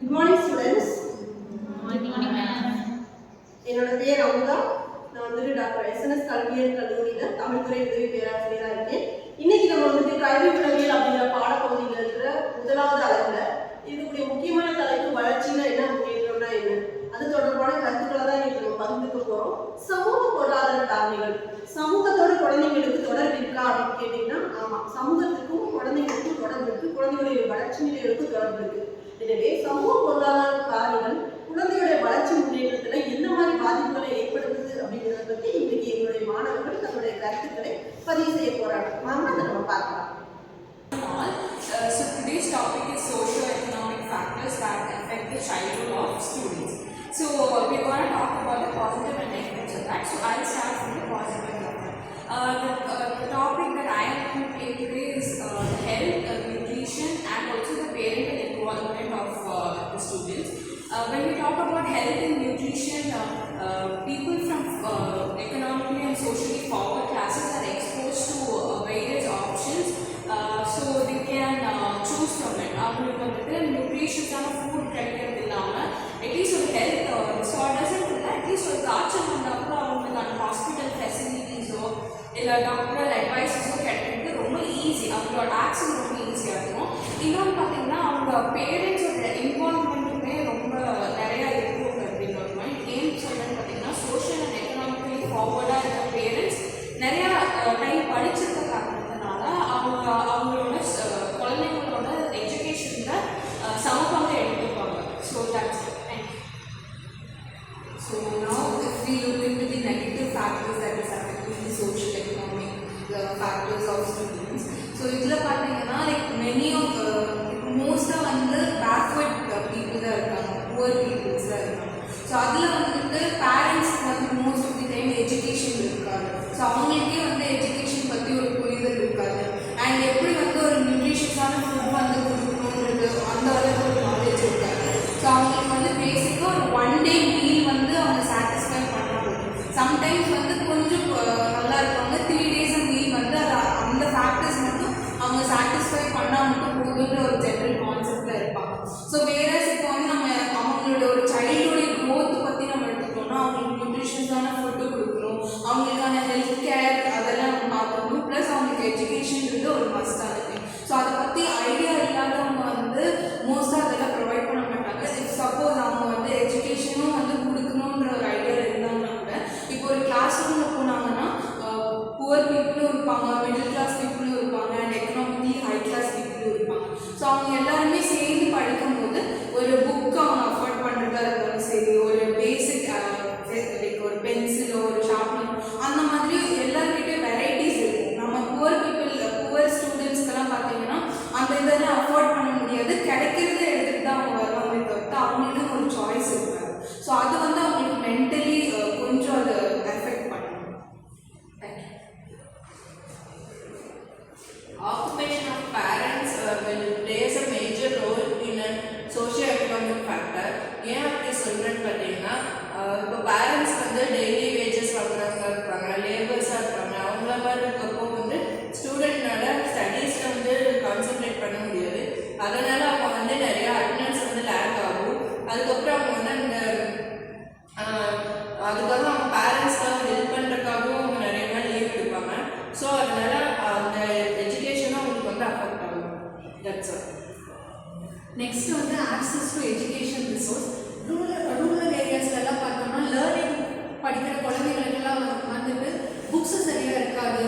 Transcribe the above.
Good morning students. Good morning ma'am. என்னோட பேர் அமுதா. நான் வந்து டாக்டர் எஸ்என்எஸ் கல்வியியல் கல்லூரியில் தமிழ்துறை உதவி பேராசிரியராக இருக்கேன். இன்னைக்கு நம்ம வந்து கல்வி உளவியல் அப்படிங்கிற பாடப்பகுதியில் இருக்கிற முதலாவது அளவில் இதுக்குடைய முக்கியமான தலைப்பு வளர்ச்சியில் என்ன முன்னேற்றம்னா என்ன, அது தொடர்பான கருத்துக்களை தான் இன்னைக்கு நம்ம பகிர்ந்துக்க போகிறோம். சமூக பொருளாதார காரணிகள், சமூகத்தோட குழந்தைங்களுக்கு தொடர்பு இருக்கா அப்படின்னு கேட்டீங்கன்னா ஆமாம், சமூகத்துக்கும் குழந்தைங்களுக்கும் தொடர்பு இருக்கு, குழந்தைகளுடைய வளர்ச்சி நிலைகளுக்கும் தொடர்பு இருக்கு. எனவே சமூக பொருளாதார காரணிகள் குழந்தையுடைய வளர்ச்சி முன்னேற்றத்துல என்ன மாதிரி பாதிப்புகளை ஏற்படுத்துது அப்படிங்கிறத பத்தி இன்னைக்கு எங்களுடைய மாணவர்கள் தங்களுடைய கருத்துக்களை பதிவு செய்ய போறாங்க. வாங்க அதை நம்ம பார்க்கலாம். So today's topic is socio-economic factors that affect the childhood of students. So we're going to talk about the positive and negatives of that. So I'll start from the positive of that. The topic that I am going to take today is health, nutrition, and also the parental involvement of the students. When we talk about health and nutrition, people from economically and socially forward classes are exposed to various options, so they can choose from it. அவங்களுக்கு வந்துட்டு நியூட்ரிஷியஸான food கிடைக்கிறது இல்லாமல் at least ஒரு health டிஸார்டர்ஸ்ன்னு இல்லை, at least ஒரு காய்ச்சல் வந்தால் கூட அவங்களுக்கான ஹாஸ்பிட்டல் ஃபெசிலிட்டிஸோ இல்லை டாக்டரல் அட்வைஸஸோ கிடைக்கிறது ரொம்ப ஈஸி, அவங்களோட ஆக்சஸ் ரொம்ப ஈஸியாக இருக்கும். இன்னொன்று பார்த்தீங்கன்னா அவங்க பேரண்ட்ஸோட இன்வால்வ்மெண்ட்டுமே ரொம்ப நிறையா இருக்கும் அப்படின்னு ஒரு பாயிண்ட். ஏன் சொல்கிறேன்னு பார்த்தீங்கன்னா சோஷியல் அண்ட் எக்கனாமிக்கலி ஃபார்வர்டாக இருக்க பேரண்ட்ஸ் நிறையா டைம் படிச்சிருக்க காரணத்தினால அவங்களோட குழந்தைங்களோட எஜுகேஷனில் சமபங்கு எடுத்துப்பாங்க. So that's thank you. So now if we look into the negative factors that is affecting the social economic factors of students, so idla pathina like many of மோஸ்ட்டாக வந்து பேக்வர்ட் பீப்புள் தான் இருக்காங்க, புவர் பீப்புள்ஸ் தான் இருக்காங்க. So அதில் வந்துட்டு பேரண்ட்ஸ்க்கு வந்து most of the time education இருக்காது. ஸோ அவங்களுக்கே வந்து எஜுகேஷன் பற்றி ஒரு புரிதல் இருக்காது. அண்ட் எப்படி வந்து ஒரு நியூட்ரிஷியஸான ஃபுட் வந்து கொடுக்கணுன்றது அந்த அளவுக்கு ஒரு நாலேஜ் இருக்காது. ஸோ அவங்களுக்கு வந்து பேசிக்காக ஒரு 1 day மீல் வந்து அவங்க சாட்டிஸ்ஃபை பண்ணாங்க. சம்டைம்ஸ் வந்து கொஞ்சம் நல்லா இருப்பாங்க, 3 days மீல் வந்து அது அந்த ஃபேக்டர்ஸ் மட்டும் அவங்க சாட்டிஸ்ஃபை பண்ணால் மட்டும் போதுன்ற ஒரு ஜென்ரல் கான்செப்டில் இருப்பாங்க. ஸோ வேறஸ் இப்போ வந்து நம்ம அவங்களோட ஒரு சைல்டுடைய க்ரோத் பற்றி நம்ம எடுத்துக்கிட்டோம்னா அவங்களுக்கு நியூட்ரிஷன்ஸான ஃபுட்டு கொடுக்கணும், அவங்களுக்கான ஹெல்த் கேர் அதெல்லாம் நம்ம பார்க்கணும், ப்ளஸ் அவங்களுக்கு எஜுகேஷன்றது ஒரு மஸ்டாக இருக்குது. ஸோ அதை பற்றி ஐடியா இல்லாதவங்க வந்து மோஸ்ட்டாக அதெல்லாம் ப்ரொவைட் பண்ண மாட்டாங்க. இஃப் சப்போஸ் அவங்க வந்து எஜுகேஷனும் வந்து கொடுக்கணுன்ற ஒரு ஐடியா இருந்தாங்கன்னா கூட இப்போ ஒரு கிளாஸ் ரூமில் போனாங்கன்னா புவர் பீப்புளும் இருப்பாங்க, மிடில் கிளாஸ் பீப்புளும் இருப்பாங்க, அண்ட் எக்கனாமிக்கலி ஹை கிளாஸ் பீப்புளும் இருப்பாங்க. ஸோ அவங்க எல்லாருமே சேர்ந்து படிக்கும் போது ஒரு புக் அவங்க அஃபோர்ட் பண்ணுறதா இருந்தாலும் சரி, ஒரு பேசிக் லைக் ஒரு பென்சிலோ ஒரு ஷார்ப்னர் அந்த மாதிரி எல்லாருக்கிட்டே வெரைட்டிஸ் இருக்கும். நம்ம புவர் ஸ்டூடெண்ட்ஸ்க்கெல்லாம் பார்த்தீங்கன்னா அந்த இதெல்லாம் அஃபோர்ட் பண்ண முடியாது, கிடைக்கிறத எடுத்துகிட்டு தான் அவங்க வருவாங்க தவிர்த்து அவங்களுக்கு ஒரு சாய்ஸ் இருக்காது. ஸோ அது வந்து அவங்களுக்கு மென்டலி கொஞ்சம் அது எஃபெக்ட் பண்ணும். Occupation of parents plays a major role in a socio-economic factor. ஏன் அப்படி சொல்கிறேன்னு பார்த்தீங்கன்னா இப்போ பேரண்ட்ஸ் வந்து டெய்லி வேஜஸ் வாங்குறவங்க இருப்பாங்க, லேபர்ஸாக இருப்பாங்க. அவங்கள மாதிரி இருக்கப்போ வந்து ஸ்டூடெண்ட்னால ஸ்டடீஸில் வந்து கான்சென்ட்ரேட் பண்ண முடியாது. அதனால் அவங்க வந்து நிறையா அட்டெண்டன்ஸ் வந்து லேக் ஆகும். அதுக்கப்புறம் அவங்க வந்து அதுக்காக அவங்க பேரண்ட்ஸ்க்காக ஹெல்ப் பண்ணுறதுக்காகவும் அவங்க நிறைய நாள் லீவ் எடுப்பாங்க. ஸோ அதனால் அந்த எஜுகேஷனும் அவங்களுக்கு வந்து அஃபெக்ட் ஆகும். That's all. நெக்ஸ்ட் வந்து access to education resource. Rural ஏரியாஸ்லாம் பார்த்தோம்னா லேர்னிங் படிக்கிற குழந்தைங்களுக்கெல்லாம் வந்துட்டு புக்ஸு சரியாக இருக்காது.